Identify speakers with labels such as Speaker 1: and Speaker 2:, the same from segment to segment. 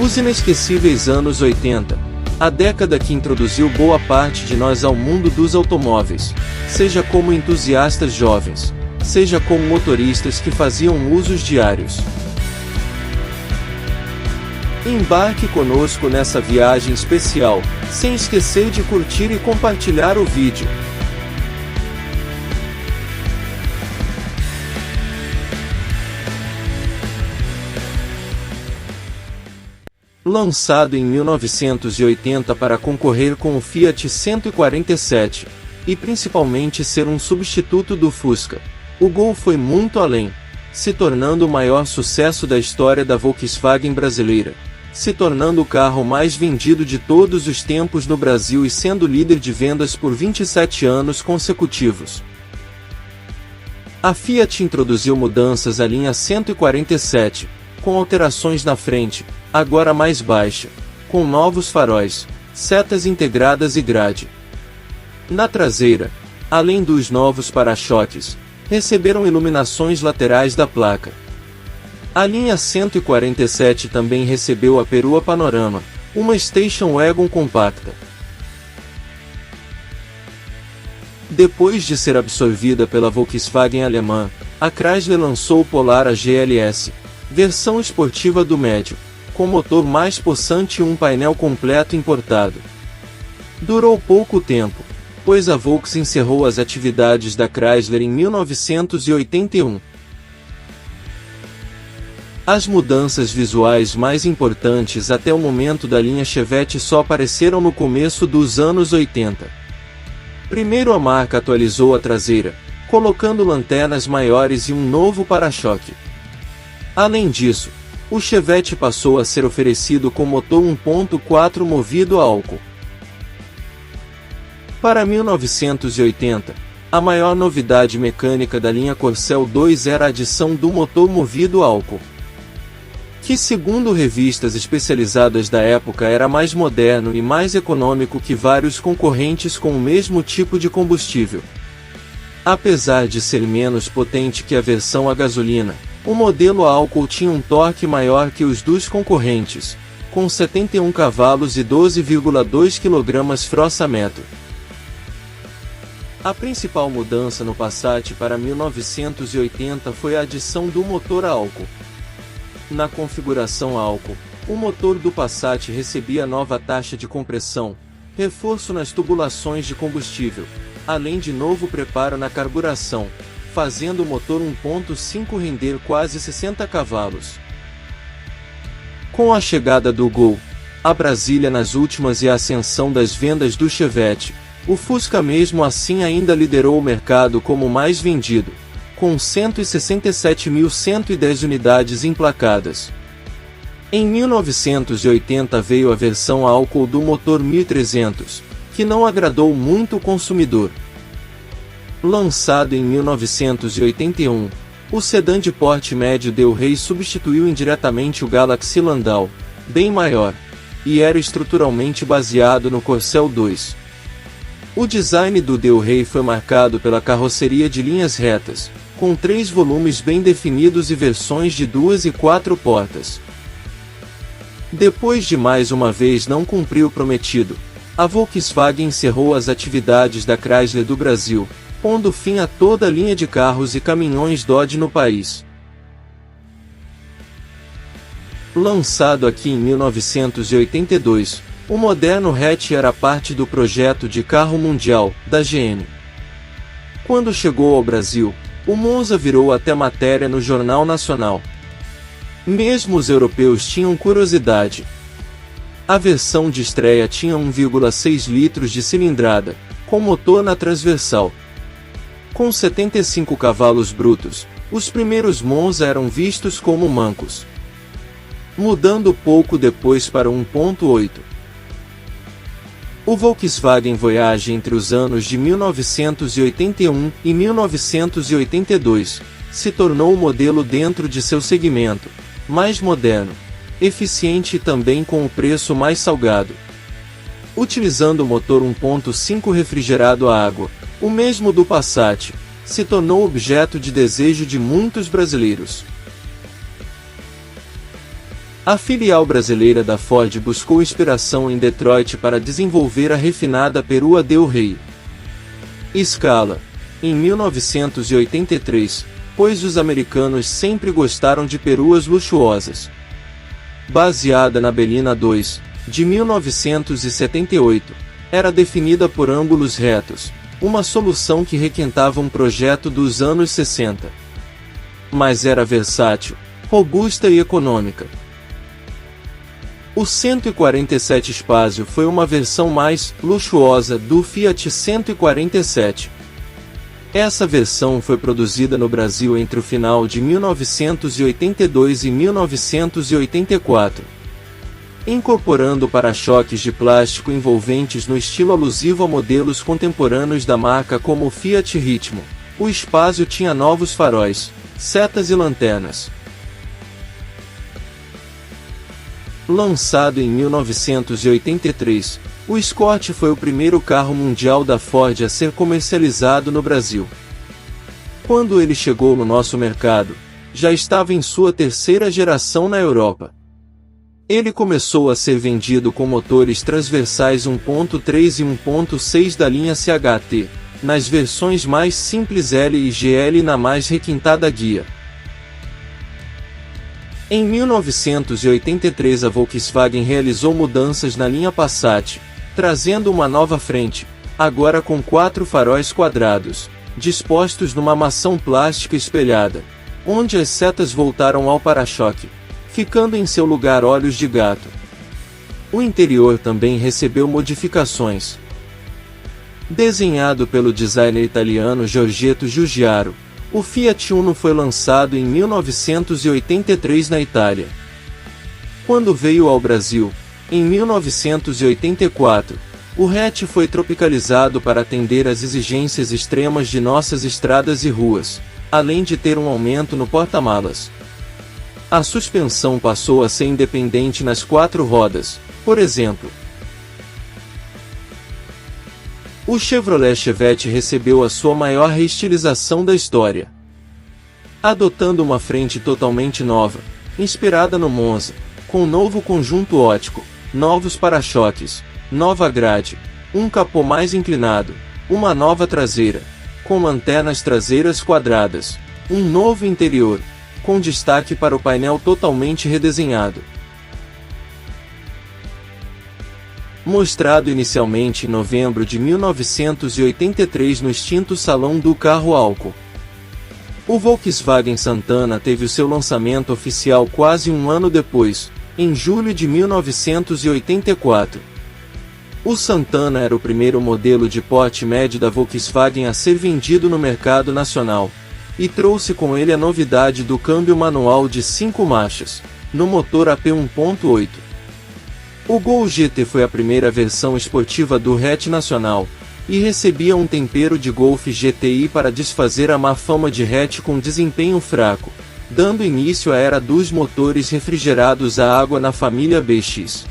Speaker 1: Os inesquecíveis anos 80. A década que introduziu boa parte de nós ao mundo dos automóveis, seja como entusiastas jovens, seja como motoristas que faziam usos diários. Embarque conosco nessa viagem especial, sem esquecer de curtir e compartilhar o vídeo. Lançado em 1980 para concorrer com o Fiat 147, e principalmente ser um substituto do Fusca, o Gol foi muito além, se tornando o maior sucesso da história da Volkswagen brasileira, se tornando o carro mais vendido de todos os tempos no Brasil e sendo líder de vendas por 27 anos consecutivos. A Fiat introduziu mudanças à linha 147, com alterações na frente, agora mais baixa, com novos faróis, setas integradas e grade. Na traseira, além dos novos para-choques, receberam iluminações laterais da placa. A linha 147 também recebeu a perua panorama, uma station wagon compacta. Depois de ser absorvida pela Volkswagen alemã, a Chrysler lançou o Polara GLS, versão esportiva do médio, com motor mais possante e um painel completo importado. Durou pouco tempo, pois a Volks encerrou as atividades da Chrysler em 1981. As mudanças visuais mais importantes até o momento da linha Chevette só apareceram no começo dos anos 80. Primeiro a marca atualizou a traseira, colocando lanternas maiores e um novo para-choque. Além disso, o Chevette passou a ser oferecido com motor 1.4 movido a álcool. Para 1980, a maior novidade mecânica da linha Corcel 2 era a adição do motor movido a álcool, que segundo revistas especializadas da época era mais moderno e mais econômico que vários concorrentes com o mesmo tipo de combustível. Apesar de ser menos potente que a versão a gasolina, o modelo a álcool tinha um torque maior que os dos concorrentes, com 71 cavalos e 12,2 kgfm. A principal mudança no Passat para 1980 foi a adição do motor a álcool. Na configuração a álcool, o motor do Passat recebia nova taxa de compressão, reforço nas tubulações de combustível, além de novo preparo na carburação, fazendo o motor 1.5 render quase 60 cavalos. Com a chegada do Gol, a Brasília nas últimas e a ascensão das vendas do Chevette, o Fusca mesmo assim ainda liderou o mercado como o mais vendido, com 167.110 unidades emplacadas. Em 1980 veio a versão a álcool do motor 1300, que não agradou muito o consumidor. Lançado em 1981, o sedã de porte médio Del Rey substituiu indiretamente o Galaxy Landau, bem maior, e era estruturalmente baseado no Corcel 2. O design do Del Rey foi marcado pela carroceria de linhas retas, com 3 volumes bem definidos e versões de 2 e 4 portas. Depois de mais uma vez não cumprir o prometido, a Volkswagen encerrou as atividades da Chrysler do Brasil, pondo fim a toda a linha de carros e caminhões Dodge no país. Lançado aqui em 1982, o moderno hatch era parte do projeto de carro mundial, da GM. Quando chegou ao Brasil, o Monza virou até matéria no Jornal Nacional. Mesmo os europeus tinham curiosidade. A versão de estreia tinha 1,6 litros de cilindrada, com motor na transversal. Com 75 cavalos brutos, os primeiros Monza eram vistos como mancos, mudando pouco depois para 1.8. O Volkswagen Voyage entre os anos de 1981 e 1982 se tornou o modelo dentro de seu segmento, mais moderno, eficiente e também com o preço mais salgado. Utilizando o motor 1.5 refrigerado a água, o mesmo do Passat, se tornou objeto de desejo de muitos brasileiros. A filial brasileira da Ford buscou inspiração em Detroit para desenvolver a refinada Perua Del Rey Scala, em 1983, pois os americanos sempre gostaram de peruas luxuosas. Baseada na Belina II, de 1978, era definida por ângulos retos, uma solução que requentava um projeto dos anos 60. Mas era versátil, robusta e econômica. O 147 Espacio foi uma versão mais luxuosa do Fiat 147. Essa versão foi produzida no Brasil entre o final de 1982 e 1984. Incorporando para-choques de plástico envolventes no estilo alusivo a modelos contemporâneos da marca como o Fiat Ritmo, o Espacio tinha novos faróis, setas e lanternas. Lançado em 1983, o Escort foi o primeiro carro mundial da Ford a ser comercializado no Brasil. Quando ele chegou no nosso mercado, já estava em sua terceira geração na Europa. Ele começou a ser vendido com motores transversais 1.3 e 1.6 da linha CHT, nas versões mais simples L e GL e na mais requintada Ghia. Em 1983 a Volkswagen realizou mudanças na linha Passat, trazendo uma nova frente, agora com 4 faróis quadrados, dispostos numa maçã plástica espelhada, onde as setas voltaram ao para-choque, ficando em seu lugar olhos de gato. O interior também recebeu modificações. Desenhado pelo designer italiano Giorgetto Giugiaro, o Fiat Uno foi lançado em 1983 na Itália. Quando veio ao Brasil, em 1984, o hatch foi tropicalizado para atender às exigências extremas de nossas estradas e ruas, além de ter um aumento no porta-malas. A suspensão passou a ser independente nas 4 rodas, por exemplo. O Chevrolet Chevette recebeu a sua maior reestilização da história. Adotando uma frente totalmente nova, inspirada no Monza, com novo conjunto óptico, novos para-choques, nova grade, um capô mais inclinado, uma nova traseira, com lanternas traseiras quadradas, um novo interior, com destaque para o painel totalmente redesenhado. Mostrado inicialmente em novembro de 1983 no extinto Salão do Carro Álcool. O Volkswagen Santana teve o seu lançamento oficial quase um ano depois, em julho de 1984. O Santana era o primeiro modelo de porte médio da Volkswagen a ser vendido no mercado nacional, e trouxe com ele a novidade do câmbio manual de 5 marchas, no motor AP 1.8. O Gol GT foi a primeira versão esportiva do hatch nacional, e recebia um tempero de Golf GTI para desfazer a má fama de hatch com desempenho fraco, dando início à era dos motores refrigerados a água na família BX.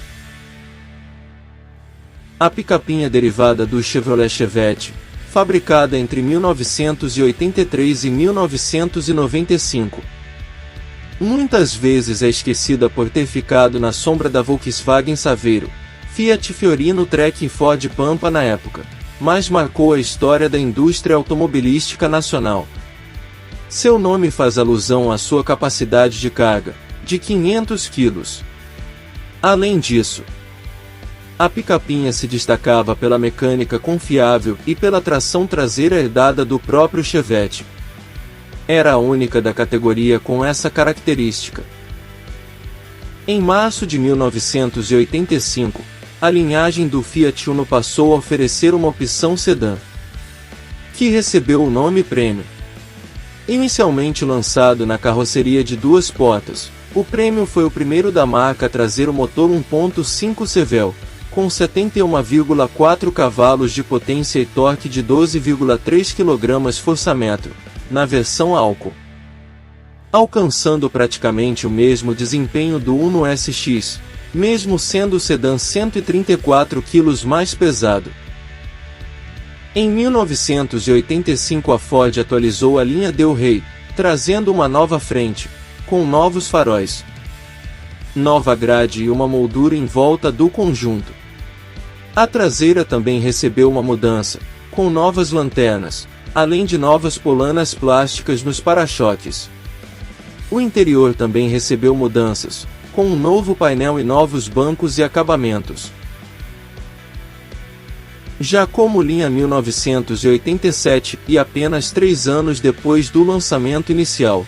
Speaker 1: A picapinha derivada do Chevrolet Chevette, fabricada entre 1983 e 1995. Muitas vezes é esquecida por ter ficado na sombra da Volkswagen Saveiro, Fiat Fiorino Trek e Ford Pampa na época, mas marcou a história da indústria automobilística nacional. Seu nome faz alusão à sua capacidade de carga, de 500 kg. Além disso, a picapinha se destacava pela mecânica confiável e pela tração traseira herdada do próprio Chevette. Era a única da categoria com essa característica. Em março de 1985, a linhagem do Fiat Uno passou a oferecer uma opção sedã, que recebeu o nome Premium. Inicialmente lançado na carroceria de 2 portas, o Premium foi o primeiro da marca a trazer o motor 1.5 Cevel, com 71,4 cavalos de potência e torque de 12,3 kgfm, na versão álcool, alcançando praticamente o mesmo desempenho do Uno SX, mesmo sendo o sedã 134 kg mais pesado. Em 1985 a Ford atualizou a linha Del Rey, trazendo uma nova frente, com novos faróis. nova grade e uma moldura em volta do conjunto. A traseira também recebeu uma mudança, com novas lanternas, além de novas polanas plásticas nos para-choques. O interior também recebeu mudanças, com um novo painel e novos bancos e acabamentos. Já como linha 1987 e apenas 3 anos depois do lançamento inicial,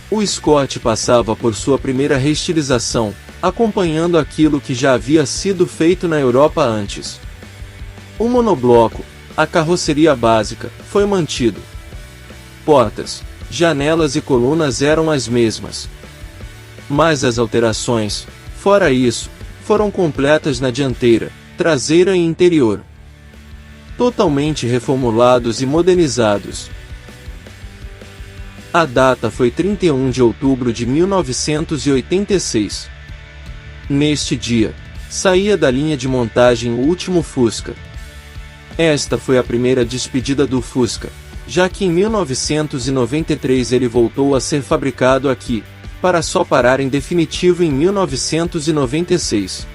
Speaker 1: o Escort passava por sua primeira reestilização, acompanhando aquilo que já havia sido feito na Europa antes. O monobloco, a carroceria básica, foi mantido. Portas, janelas e colunas eram as mesmas. Mas as alterações, fora isso, foram completas na dianteira, traseira e interior. Totalmente reformulados e modernizados. A data foi 31 de outubro de 1986. Neste dia, saía da linha de montagem o último Fusca. Esta foi a primeira despedida do Fusca, já que em 1993 ele voltou a ser fabricado aqui, para só parar em definitivo em 1996.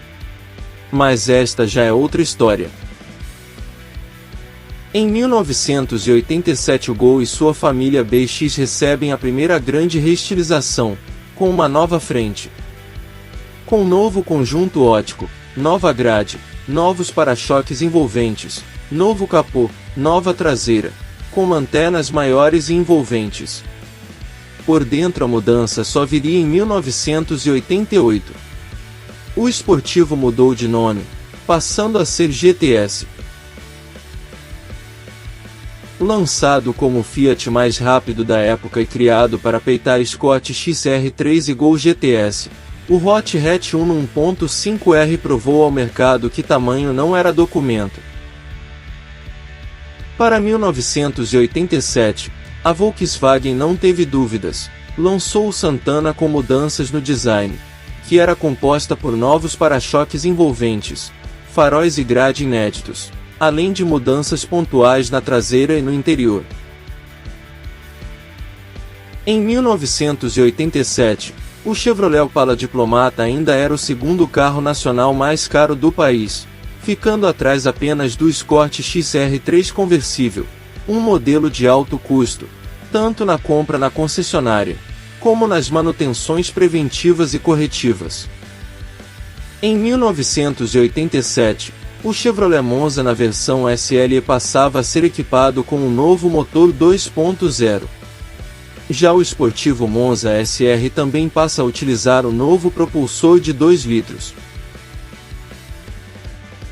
Speaker 1: Mas esta já é outra história. Em 1987 o Gol e sua família BX recebem a primeira grande reestilização, com uma nova frente. Com novo conjunto óptico, nova grade, novos para-choques envolventes, novo capô, nova traseira, com lanternas maiores e envolventes. Por dentro a mudança só viria em 1988. O esportivo mudou de nome, passando a ser GTS. Lançado como o Fiat mais rápido da época e criado para peitar Escort XR3 e Gol GTS, o Hot Hatch 1.5R provou ao mercado que tamanho não era documento. Para 1987, a Volkswagen não teve dúvidas, lançou o Santana com mudanças no design, que era composta por novos para-choques envolventes, faróis e grade inéditos, além de mudanças pontuais na traseira e no interior. Em 1987, o Chevrolet Opala Diplomata ainda era o segundo carro nacional mais caro do país, ficando atrás apenas do Escort XR3 conversível, um modelo de alto custo, tanto na compra na concessionária, como nas manutenções preventivas e corretivas. Em 1987, o Chevrolet Monza na versão SLE passava a ser equipado com um novo motor 2.0. Já o esportivo Monza SR também passa a utilizar o novo propulsor de 2 litros.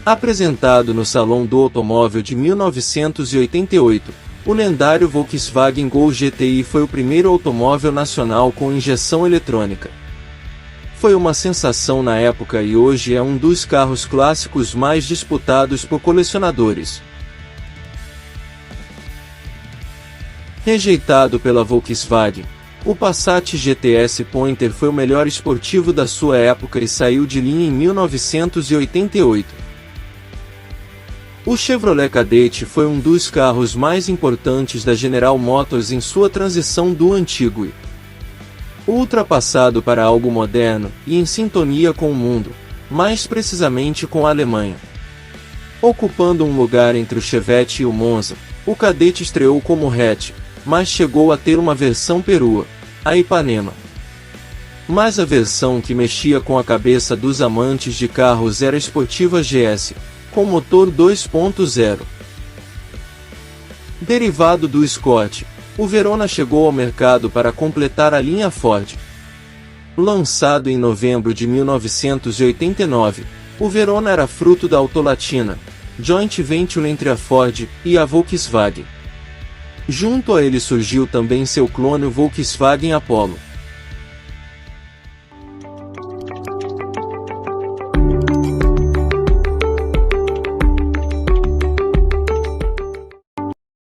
Speaker 1: Apresentado no Salão do Automóvel de 1988, o lendário Volkswagen Gol GTI foi o primeiro automóvel nacional com injeção eletrônica. Foi uma sensação na época e hoje é um dos carros clássicos mais disputados por colecionadores. Rejeitado pela Volkswagen, o Passat GTS Pointer foi o melhor esportivo da sua época e saiu de linha em 1988. O Chevrolet Cadete foi um dos carros mais importantes da General Motors em sua transição do antigo e ultrapassado para algo moderno e em sintonia com o mundo, mais precisamente com a Alemanha. Ocupando um lugar entre o Chevette e o Monza, o Cadete estreou como hatch, mas chegou a ter uma versão perua, a Ipanema. Mas a versão que mexia com a cabeça dos amantes de carros era a esportiva GS, com motor 2.0. Derivado do Escort, o Verona chegou ao mercado para completar a linha Ford. Lançado em novembro de 1989, o Verona era fruto da Autolatina, joint venture entre a Ford e a Volkswagen. Junto a ele surgiu também seu clone o Volkswagen Apollo.